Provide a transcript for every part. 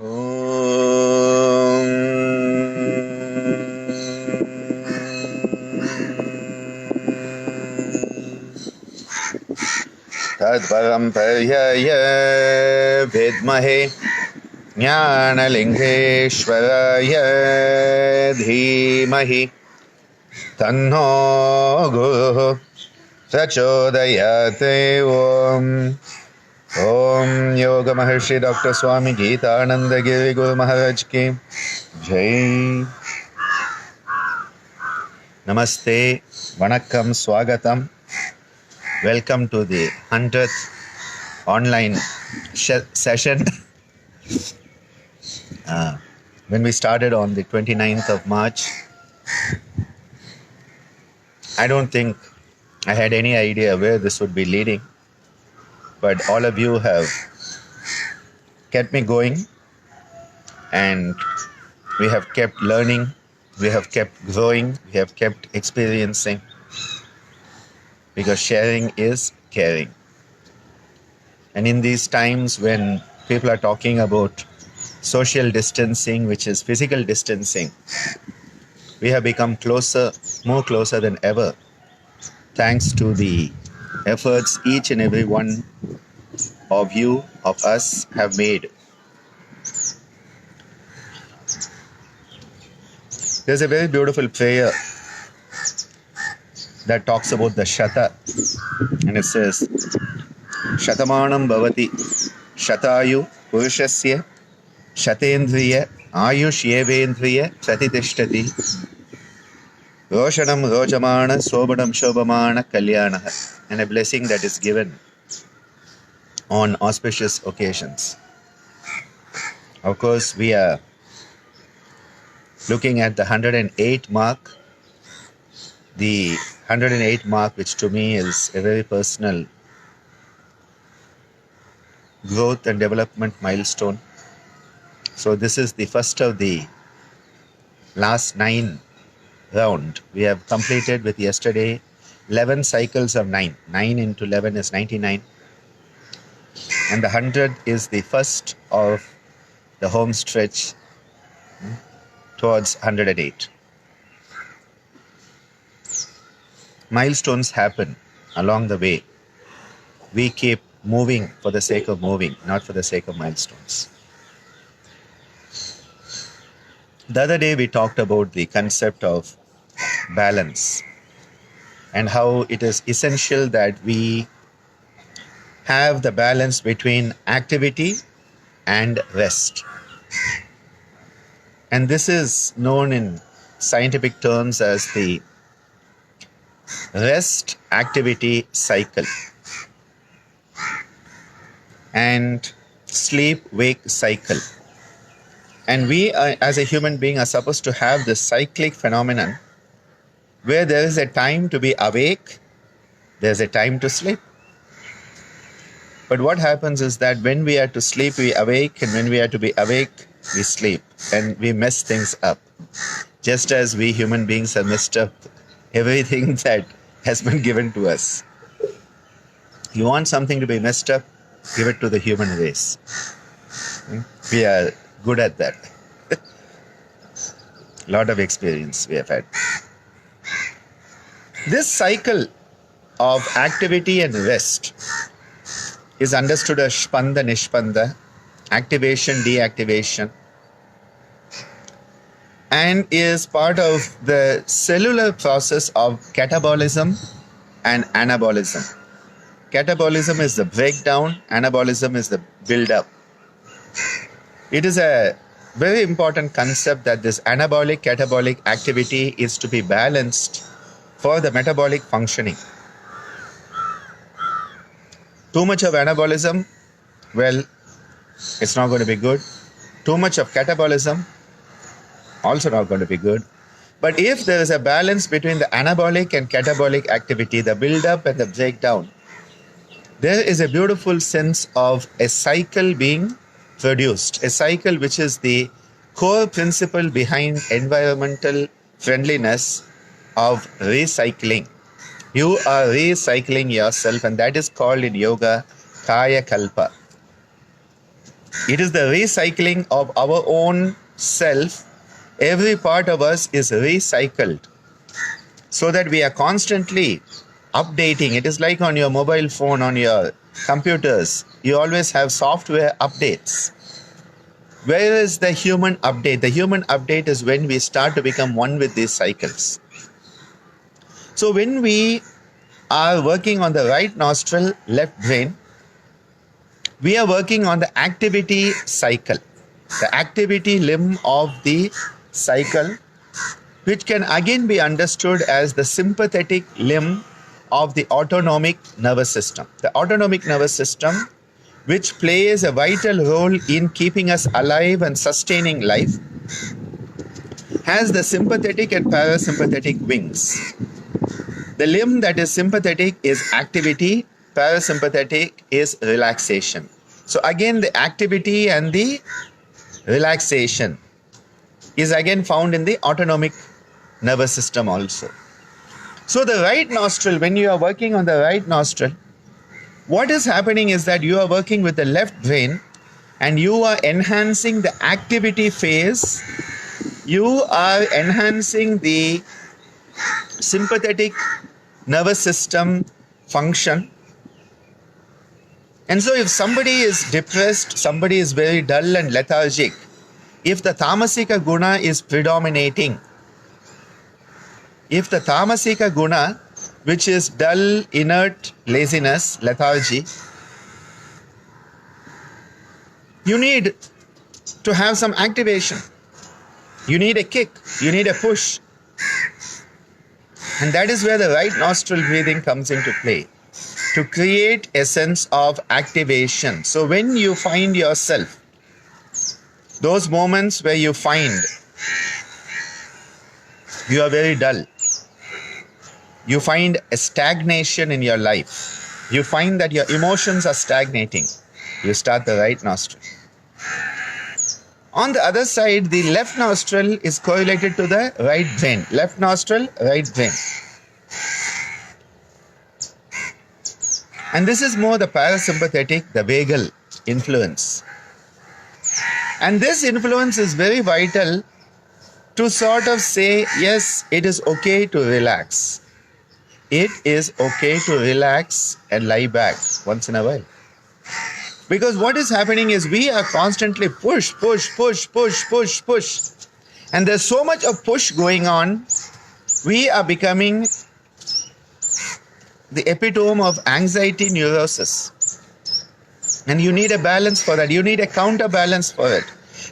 Tadvaram paryaya vidmahe Jnanalingeshwaraya dhimahi Tanno Guru Prachodayate Om. Om Yoga Maharshi Dr. Swami Gita Ananda Giri Guru Maharaj Ki Jai. Namaste, Vanakkam, Swagatam. Welcome to the 100th online session. When we started on the 29th of March, I don't think I had any idea where this would be leading, but all of you have kept me going, and we have kept learning, we have kept growing, we have kept experiencing, because sharing is caring. And in these times when people are talking about social distancing, which is physical distancing, we have become closer, more closer than ever, thanks to the efforts each and every one of you, of us, have made. There's a very beautiful prayer that talks about the Shata, and it says, Shatamanam bhavati Shatayu Purushasya Shatendriya Ayush Yevendriya Pratitishthati Roshanam Rojamana Sobhanam Shobhamana Kalyanaha, and a blessing that is given on auspicious occasions. Of course, we are looking at the 108 mark, the 108 mark, which to me is a very personal growth and development milestone. So this is the first of the last 9 round. We have completed with yesterday 11 cycles of 9. 9 into 11 is 99. And the 100 is the first of the home stretch towards 108. Milestones happen along the way. We keep moving for the sake of moving, not for the sake of milestones. The other day we talked about the concept of balance and how it is essential that we have the balance between activity and rest. And this is known in scientific terms as the rest activity cycle and sleep wake cycle. And we as a human being are supposed to have this cyclic phenomenon where there is a time to be awake, there's a time to sleep. But what happens is that when we are to sleep, we awake, and when we are to be awake, we sleep, and we mess things up. Just as we human beings have messed up everything that has been given to us. You want something to be messed up, give it to the human race. We are good at that. Lot of experience we have had. This cycle of activity and rest is understood as Spanda Nishpanda, activation, deactivation, and is part of the cellular process of catabolism and anabolism. Catabolism is the breakdown, anabolism is the build-up. It is a very important concept that this anabolic catabolic activity is to be balanced for the metabolic functioning. Too much of anabolism, well, it's not going to be good. Too much of catabolism, also not going to be good. But if there is a balance between the anabolic and catabolic activity, the build-up and the breakdown, there is a beautiful sense of a cycle being produced, a cycle which is the core principle behind environmental friendliness of recycling. You are recycling yourself, and that is called in yoga Kaya Kalpa. It is the recycling of our own self. Every part of us is recycled so that we are constantly updating. It is like on your mobile phone, on your computers. You always have software updates. Where is the human update? The human update is when we start to become one with these cycles. So when we are working on the right nostril, left brain, we are working on the activity cycle, the activity limb of the cycle, which can again be understood as the sympathetic limb of the autonomic nervous system. The autonomic nervous system, which plays a vital role in keeping us alive and sustaining life, has the sympathetic and parasympathetic wings. The limb that is sympathetic is activity, parasympathetic is relaxation. So again, the activity and the relaxation is again found in the autonomic nervous system also. So the right nostril, when you are working on the right nostril, what is happening is that you are working with the left brain and you are enhancing the activity phase. You are enhancing the sympathetic nervous system function. And so if somebody is depressed, somebody is very dull and lethargic, if the tamasika guna is predominating, if the tamasika guna, which is dull, inert, laziness, lethargy, you need to have some activation. You need a kick, you need a push. And that is where the right nostril breathing comes into play, to create a sense of activation. So when you find yourself, those moments where you find you are very dull, you find a stagnation in your life, you find that your emotions are stagnating, you start the right nostril. On the other side, the left nostril is correlated to the right brain. Left nostril, right brain. And this is more the parasympathetic, the vagal influence. And this influence is very vital to sort of say, yes, it is okay to relax. It is okay to relax and lie back once in a while. Because what is happening is we are constantly push. And there's so much of push going on, we are becoming the epitome of anxiety neurosis. And you need a balance for that. You need a counterbalance for it.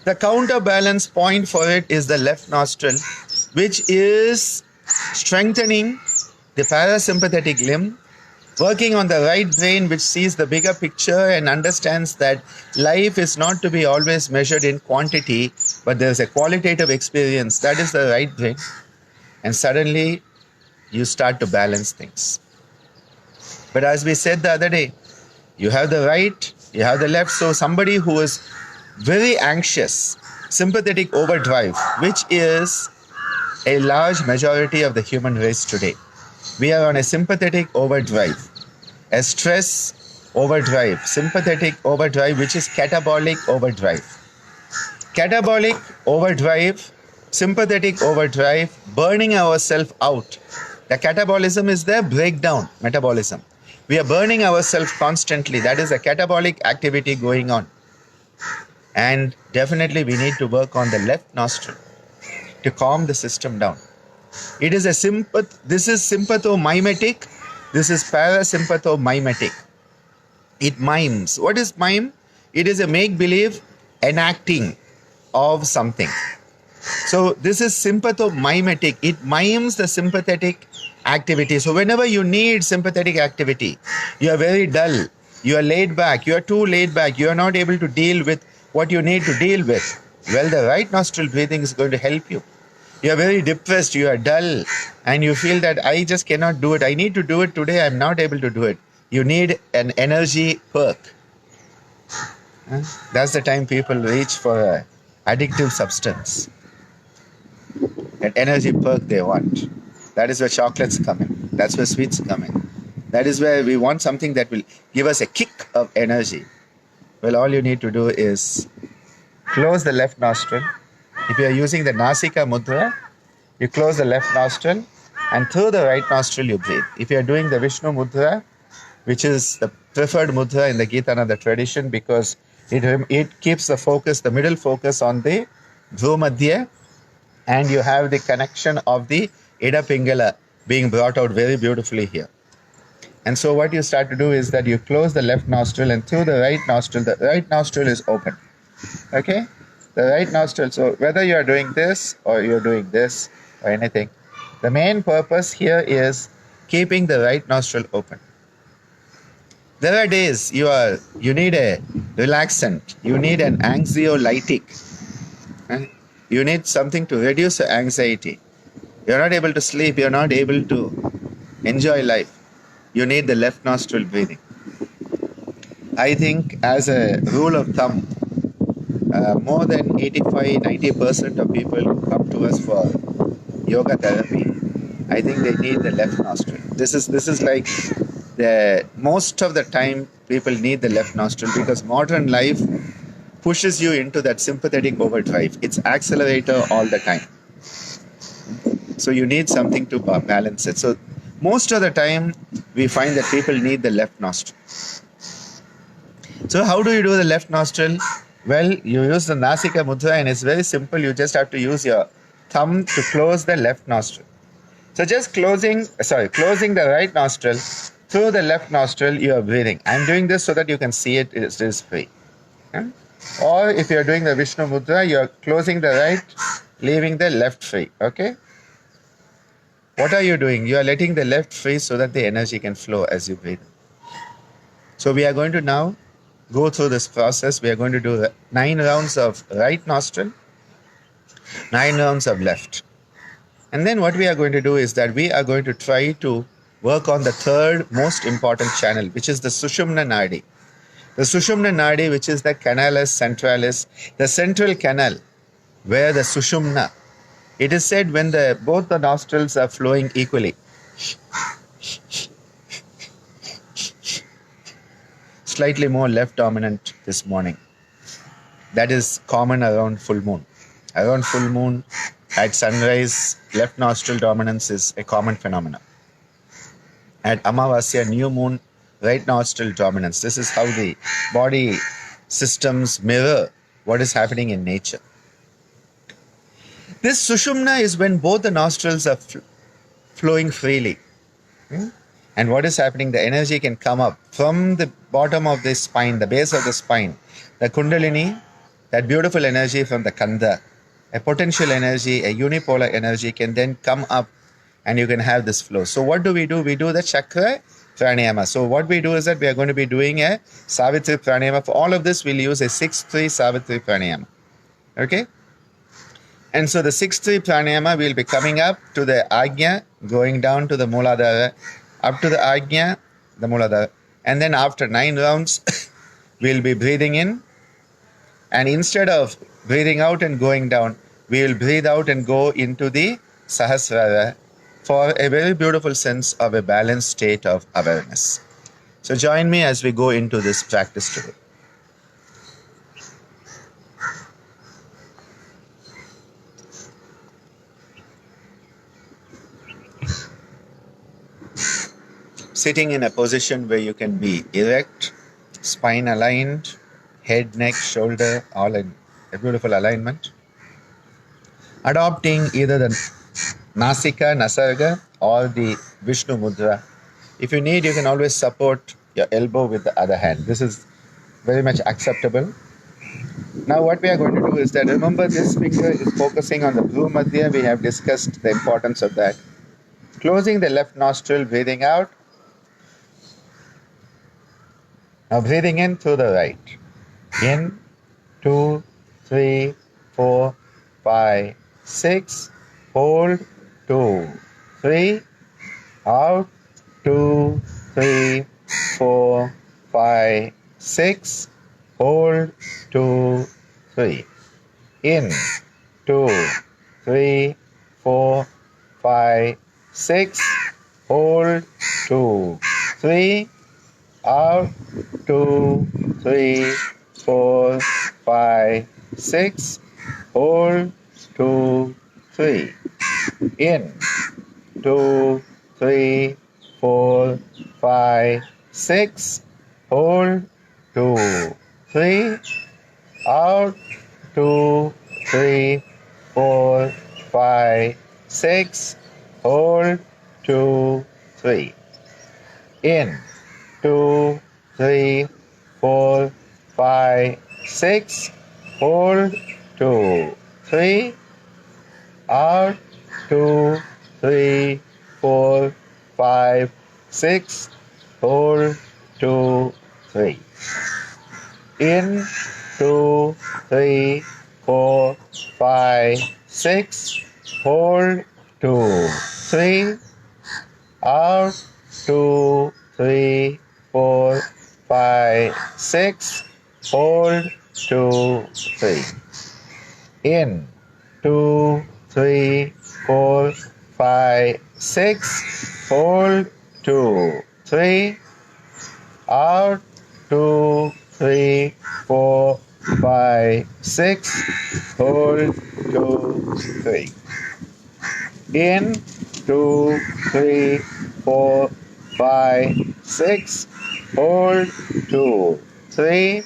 The counterbalance point for it is the left nostril, which is strengthening the parasympathetic limb, working on the right brain, which sees the bigger picture and understands that life is not to be always measured in quantity, but there's a qualitative experience. That is the right brain. And suddenly you start to balance things. But as we said the other day, you have the right, you have the left. So somebody who is very anxious, sympathetic overdrive, which is a large majority of the human race today. We are on a sympathetic overdrive, a stress overdrive, sympathetic overdrive, which is catabolic overdrive. Catabolic overdrive, sympathetic overdrive, burning ourselves out. The catabolism is the breakdown metabolism. We are burning ourselves constantly. That is a catabolic activity going on. And definitely we need to work on the left nostril to calm the system down. It is this is sympathomimetic, this is parasympathomimetic. It mimes. What is mime? It is a make-believe enacting of something. So this is sympathomimetic. It mimes the sympathetic activity. So whenever you need sympathetic activity, you are very dull, you are laid back, you are too laid back, you are not able to deal with what you need to deal with. Well, the right nostril breathing is going to help you. You are very depressed, you are dull, and you feel that I just cannot do it. I need to do it today, I am not able to do it. You need an energy perk. That's the time people reach for an addictive substance. An energy perk they want. That is where chocolates come in. That's where sweets come in. That is where we want something that will give us a kick of energy. Well, all you need to do is close the left nostril. If you are using the Nasika Mudra, you close the left nostril and through the right nostril you breathe. If you are doing the Vishnu Mudra, which is the preferred mudra in the Gitananda tradition because it keeps the focus, the middle focus on the Bhumadhya, and you have the connection of the Ida Pingala being brought out very beautifully here. And so what you start to do is that you close the left nostril and through the right nostril is open. Okay? The right nostril, so whether you are doing this or you're doing this or anything, the main purpose here is keeping the right nostril open. There are days you need a relaxant, you need an anxiolytic, you need something to reduce anxiety. You're not able to sleep, you're not able to enjoy life. You need the left nostril breathing. I think as a rule of thumb, more than 85-90% of people who come to us for yoga therapy, I think they need the left nostril. This is like the most of the time people need the left nostril because modern life pushes you into that sympathetic overdrive. It's accelerator all the time. So you need something to balance it. So most of the time we find that people need the left nostril. So how do you do the left nostril? Well, you use the Nasika Mudra and it's very simple. You just have to use your thumb to close the left nostril. So just closing the right nostril, through the left nostril you are breathing. I'm doing this so that you can see it is free. Yeah? Or if you're doing the Vishnu Mudra, you're closing the right, leaving the left free. Okay? What are you doing? You are letting the left free so that the energy can flow as you breathe. So we are going to now go through this process. We are going to do 9 rounds of right nostril, 9 rounds of left. And then what we are going to do is that we are going to try to work on the third most important channel, which is the Sushumna Nadi. The Sushumna Nadi, which is the Canalus Centralis, the central canal where the Sushumna. It is said when both the nostrils are flowing equally. Slightly more left dominant this morning. That is common around full moon. Around full moon, at sunrise, left nostril dominance is a common phenomenon. At Amavasya, new moon, right nostril dominance. This is how the body systems mirror what is happening in nature. This Sushumna is when both the nostrils are flowing freely. And what is happening? The energy can come up from the bottom of the spine, the base of the spine. The Kundalini, that beautiful energy from the Kanda, a potential energy, a unipolar energy can then come up and you can have this flow. So what do? We do the chakra pranayama. So what we do is that we are going to be doing a Savitri pranayama. For all of this, we'll use a 6-3 Savitri pranayama. Okay? And so the 6-3 pranayama will be coming up to the Ajna, going down to the Muladhara, up to the Ajna, the Muladhara. And then after 9 rounds, we'll be breathing in. And instead of breathing out and going down, we will breathe out and go into the Sahasrara for a very beautiful sense of a balanced state of awareness. So join me as we go into this practice today. Sitting in a position where you can be erect, spine aligned, head, neck, shoulder, all in a beautiful alignment. Adopting either the Nasika, Nasarga or the Vishnu Mudra. If you need, you can always support your elbow with the other hand. This is very much acceptable. Now what we are going to do is that, remember, this finger is focusing on the Bhumadhya. We have discussed the importance of that. Closing the left nostril, breathing out. Now breathing in through the right. In, 2, 3, 4, 5, 6. Hold, 2, 3. Out, 2, 3, 4, 5, 6. Hold, 2, 3. In, 2, 3, 4, 5, 6. Hold, 2, 3. Out, 2, 3, 4, 5, 6. Hold, 2, 3. In, 2, 3, 4, 5, 6. Hold, 2, 3. Out, 2, 3, 4, 5, 6. Hold, 2, 3. In, 2, 3, 4, 5, 6. Hold, 2, 3. Out, 2, 3, 4, 5, 6. Hold, 2, 3. In, 2, 3, 4, 5, 6. Hold, 2, 3. Out, 2, 3, 4, 5, 6. Hold, 2, 3. In, 2, 3, 4, 5, 6. Hold, 2, 3. Out, 2, 3, 4, 5, 6. Hold, 2, 3. In, 2, 3, 4, 5, 6. Hold, 2, 3.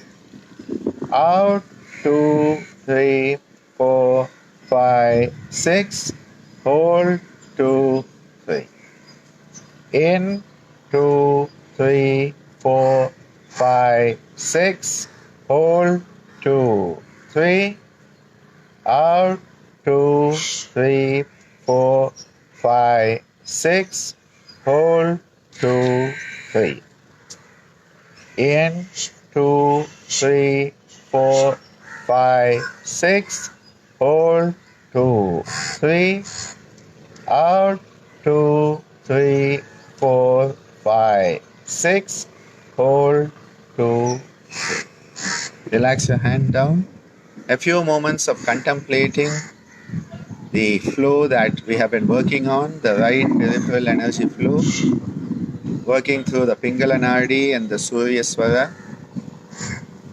Out, 2, 3, 4, 5, 6. Hold, 2, 3. In, 2, 3, 4, 5, 6. Hold, 2, 3. Out, 2, 3, 4, 5, 6. Hold, 2, 3. In, 2, 3, 4, 5, 6. Hold, 2, 3. Out, 2, 3, 4, 5, 6. Hold, 2. Relax your hand down. A few moments of contemplating the flow that we have been working on, the right peripheral energy flow, working through the Pingala Nadi and the Surya Swara,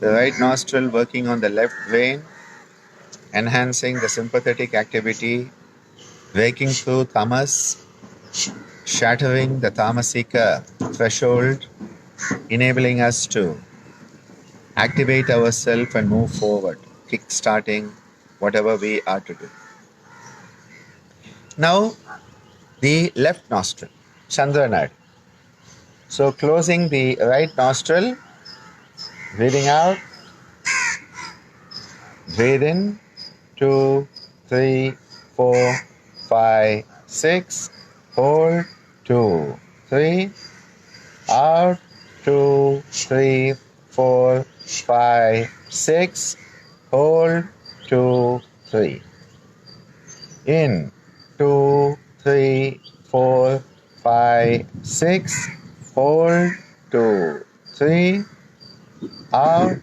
the right nostril working on the left vein, enhancing the sympathetic activity, breaking through tamas, shattering the tamasika threshold, enabling us to activate ourselves and move forward, kick-starting whatever we are to do. Now, the left nostril, Chandra Nadi. So closing the right nostril, breathing out, breathe in, 2, 3, 4, 5, 6, hold, 2, 3, out, 2, 3, 4, 5, 6, hold, 2, 3. In, 2, 3, 4, 5, 6, hold, 2, 3, out,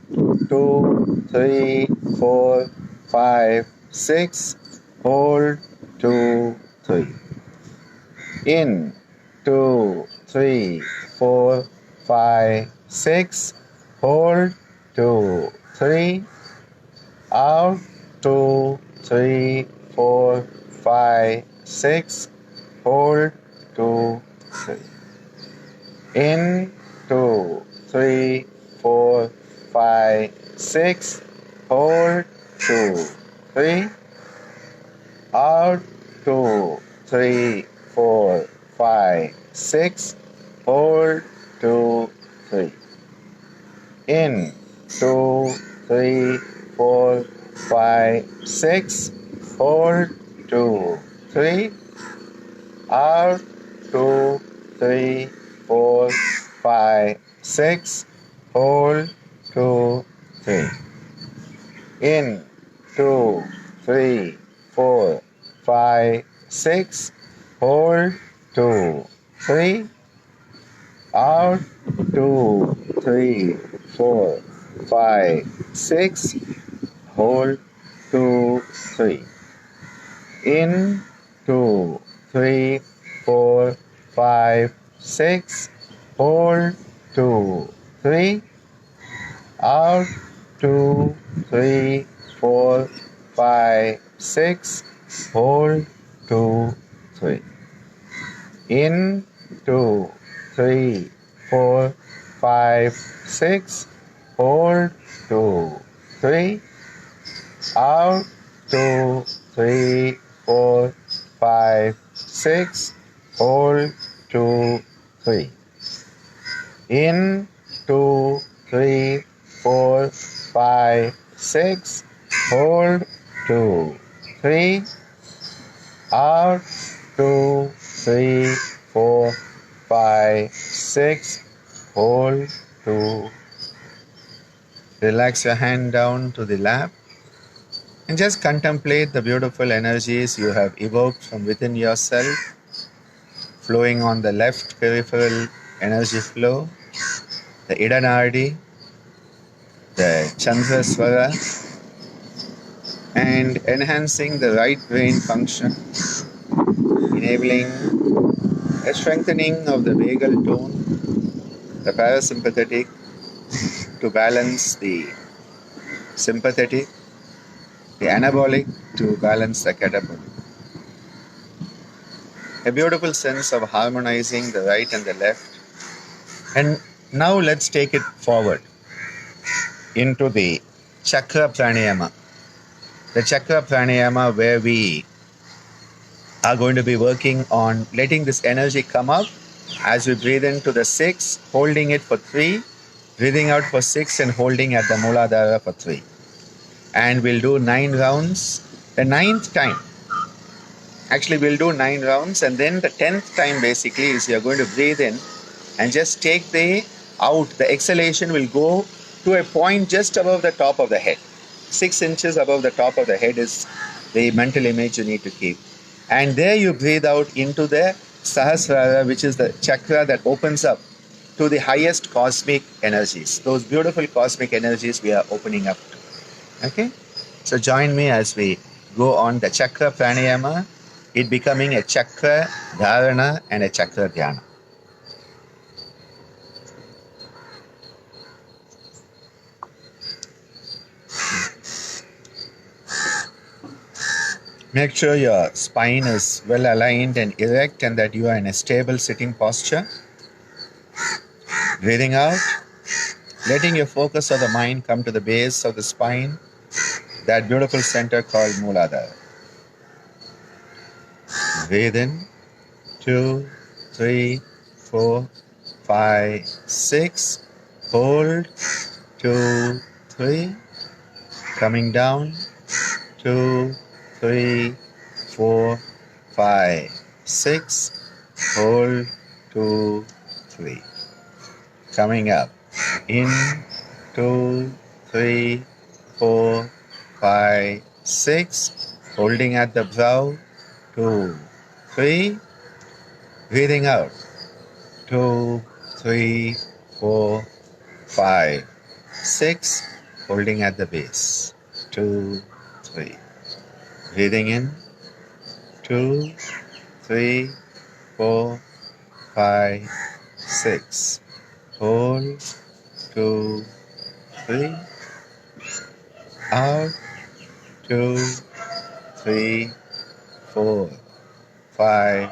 2, 3, 4, 5, 6, hold, 2, 3. In, 2, 3, 4, 5, 6, hold, 2, 3, out, 2, 3, 4, 5, 6, hold, 2, 3. In, 2, 3, 4, 5, 6, hold, 2, 3, out, 2, 3, 4, 5, 6, hold, 2, 3. In, 2, 3, 4, 5, 6, hold, 2, 3, out, 2, 3, 4, 5, 6, hold, 2, 3. In, 2, 3, 4, 5, 6, hold, 2, 3, out, 2, 3, 4, 5, 6, hold, 2, 3. In, 2, 3, 4, 5, 6, hold, 2, 3, out, 2, 3, 4, 5, 6. Hold, 2, 3. In, 2, 3, 4, 5, 6. Hold, 2, 3. Out, 2, 3, 4, 5, 6. Hold, 2, 3. In, 2, 3, 4, 5, 6. Hold, 2, 3. Out, 2, 3, 4, 5, 6. Hold, 2. Relax your hand down to the lap and just contemplate the beautiful energies you have evoked from within yourself, flowing on the left peripheral energy flow, the Ida Nadi, the Chandraswara, and enhancing the right brain function, enabling a strengthening of the vagal tone, the parasympathetic, to balance the sympathetic, the anabolic to balance the catabolic. A beautiful sense of harmonizing the right and the left. And now let's take it forward into the chakra pranayama. The chakra pranayama, where we are going to be working on letting this energy come up as we breathe into the 6, holding it for 3, breathing out for 6 and holding at the Muladhara for 3. And we'll do 9 rounds. The 9th time, actually we'll do 9 rounds, and then the 10th time basically is you're going to breathe in and just take the out. The exhalation will go to a point just above the top of the head. 6 inches above the top of the head is the mental image you need to keep. And there you breathe out into the Sahasrara, which is the chakra that opens up to the highest cosmic energies. Those beautiful cosmic energies we are opening up to. Okay? So join me as we go on the chakra pranayama, it becoming a chakra dharana and a chakra dhyana. Make sure your spine is well aligned and erect and that you are in a stable sitting posture. Breathing out, letting your focus of the mind come to the base of the spine, that beautiful center called Muladhara. Breathe in, 2, 3, 4, 5, 6. Hold, 2, 3. Coming down, 2, 3, 4, 5, 6. Hold, 2, 3. Coming up, in, 2, 3, 4, 5, 6. Holding at the brow, 2, 3. Breathing out, 2, 3, 4, 5, 6. Holding at the base, 2, 3. Breathing in, 2, 3, 4, 5, 6. Hold, 2, 3. Out, 2, 3, 4, 5,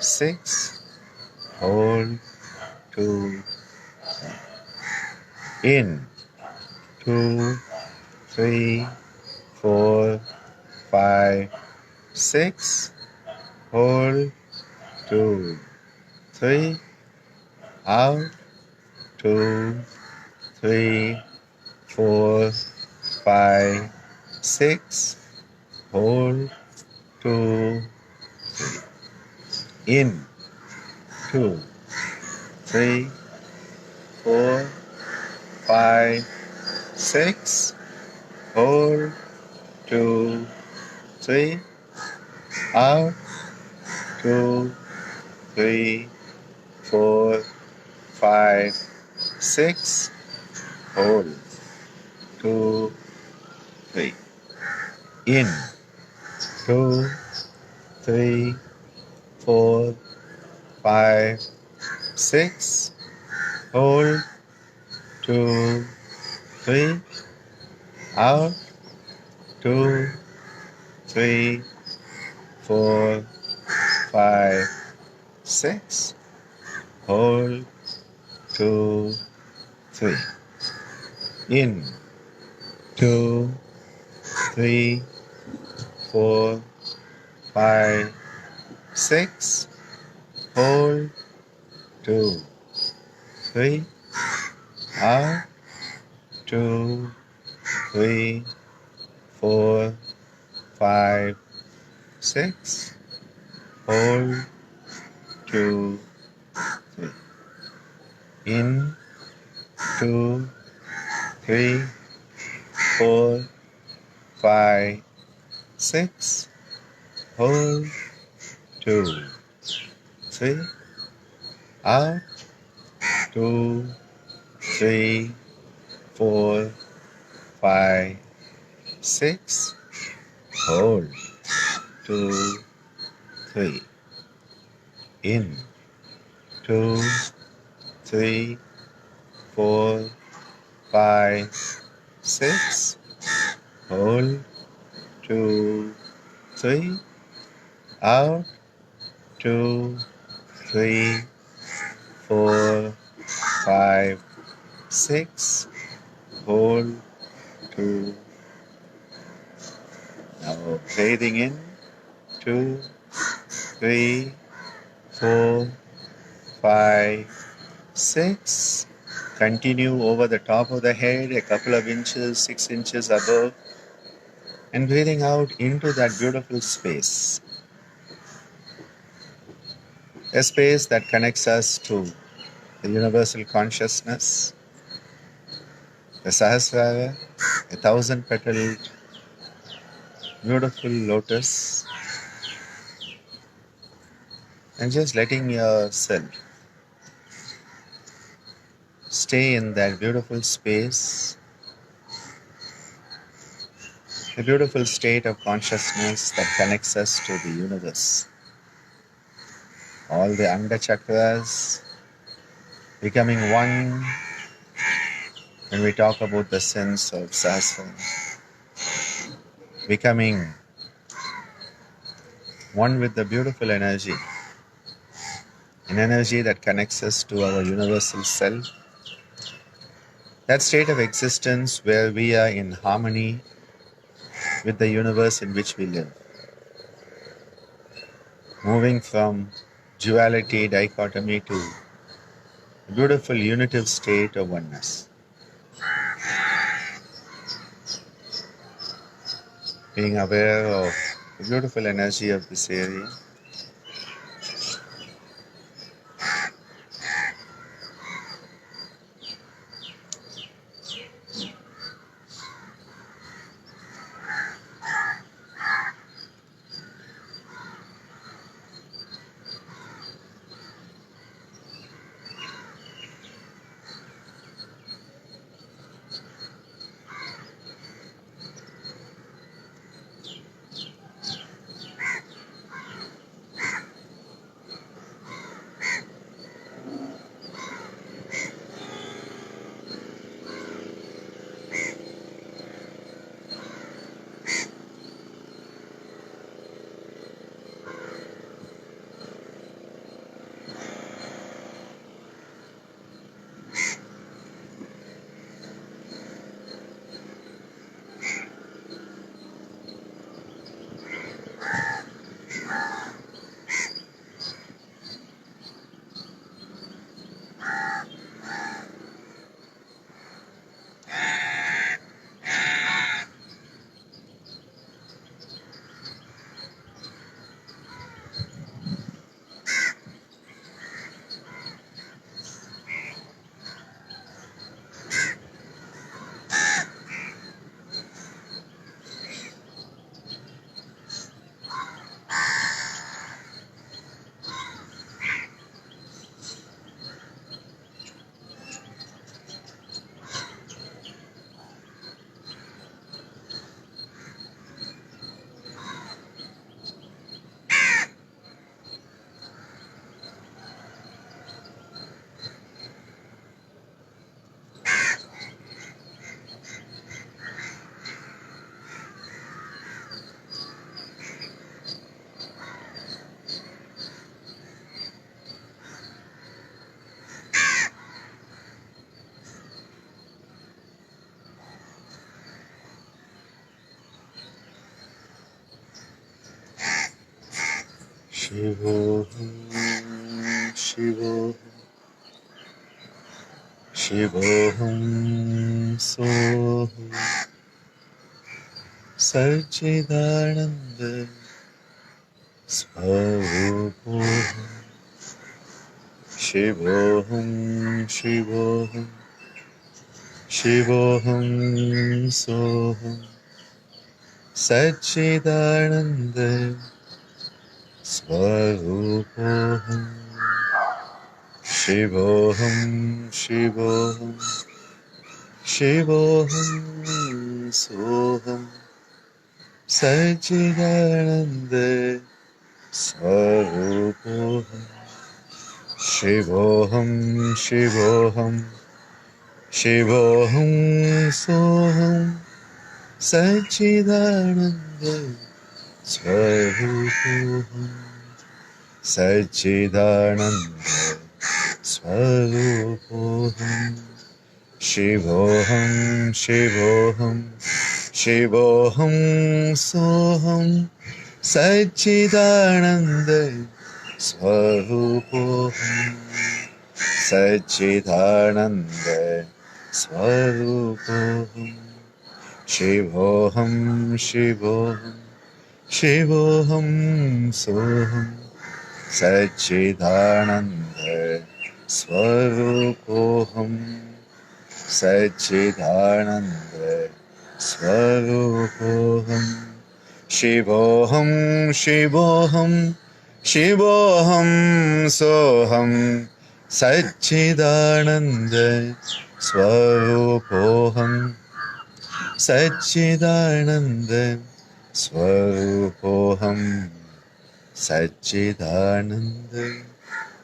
6. Hold, 2, 3. In, 2, 3, 4, 5, 6. Hold, 2, 3. Out, 2, 3, 4, 5, 6. Hold, 2, 3. In, 2, 3, 4, 5, 6. Hold, 2, 3. Out, 2, 3, 4, 5, 6. Hold, 2, 3. In, 2, 3, 4, 5, 6. Hold, 2, 3. out, 2, 3, 4, 5, 6, hold, 2, 3, in, 2, 3, 4, 5, 6, hold, 2, 3, out, 2, 3, 4, 5, 6, hold, 2, 3, in, 2, 3, 4, 5, 6, hold, 2, 3, out, 2, 3, 4, 5, 6, hold, 2, 3, in, 2, 3, 4, 5, 6, hold, 2, 3, out, 2, 3, 4, 5, 6, hold, 2. Now breathing in, 2, 3, 4, 5, 6. Continue over the top of the head, a couple of inches, 6 inches above, and breathing out into that beautiful space. A space that connects us to the universal consciousness, the Sahasrara, a 1,000-petaled, beautiful lotus, and just letting yourself stay in that beautiful space, a beautiful state of consciousness that connects us to the universe. All the Anga chakras becoming one when we talk about the sense of Sahasrara, becoming one with the beautiful energy, an energy that connects us to our universal self, that state of existence where we are in harmony with the universe in which we live, moving from duality, dichotomy to a beautiful unitive state of oneness. Being aware of the beautiful energy of this area. Shivoham, Shivoham, Shivoham, Soham, Satchidananda Swarupoham. Shivoham, Shivoham, Shivoham, Soham, Satchidananda Swarupoham. Shivoham, Shivoham, Shivoham, Soham, Satchidananda Swarupoham. Shivoham, Shivoham, Shivoham, Soham, Satchidananda Swarupoham. Satchidananda Swarupoham. Shivoham, Shivoham, Shivoham, Soham, Satchidananda Swarupoham. Satchidananda Swarupoham. Shivoham, Shivoham, Shivoham, Soham, Satchidananda Swarupoham. Satchidananda Swarupoham. Shivoham, Shivoham, Shivoham, Soham, Satchidananda Swarupoham. Satchidananda Swarupoham. Satchidananda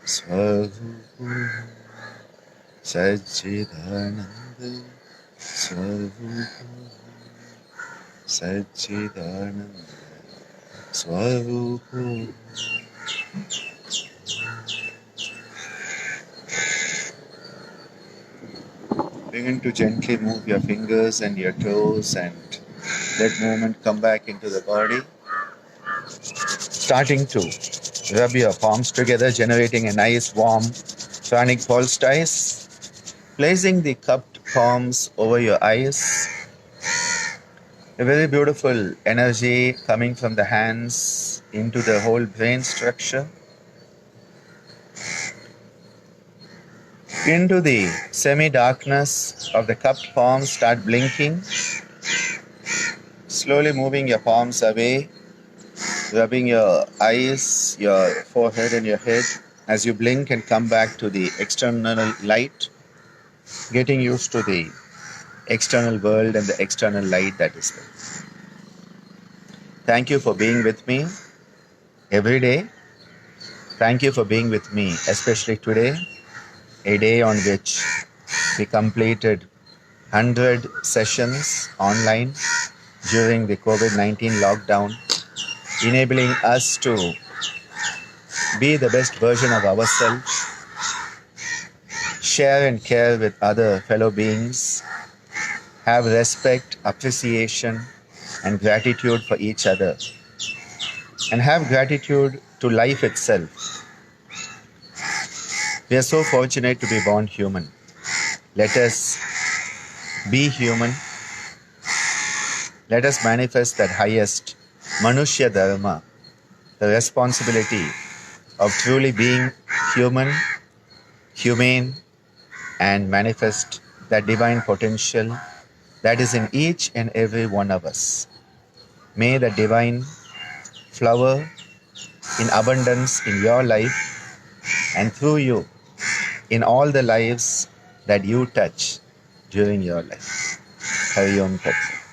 Swarupoham. Satchidananda Swarupoham. Satchidananda Swarupoham. Begin to gently move your fingers and your toes and let movement come back into the body. Starting to rub your palms together, generating a nice warm pranic solstice. Placing the cupped palms over your eyes. A very beautiful energy coming from the hands into the whole brain structure. Into the semi-darkness of the cupped palms, start blinking. Slowly moving your palms away, rubbing your eyes, your forehead and your head as you blink and come back to the external light, getting used to the external world and the external light that is there. Thank you for being with me every day. Thank you for being with me, especially today, a day on which we completed 100 sessions online during the COVID-19 lockdown, enabling us to be the best version of ourselves, share and care with other fellow beings, have respect, appreciation, and gratitude for each other, and have gratitude to life itself. We are so fortunate to be born human. Let us be human. Let us manifest that highest Manushya Dharma, the responsibility of truly being human, humane, and manifest that divine potential that is in each and every one of us. May the divine flower in abundance in your life and through you in all the lives that you touch during your life. Hari Om Tat Sat.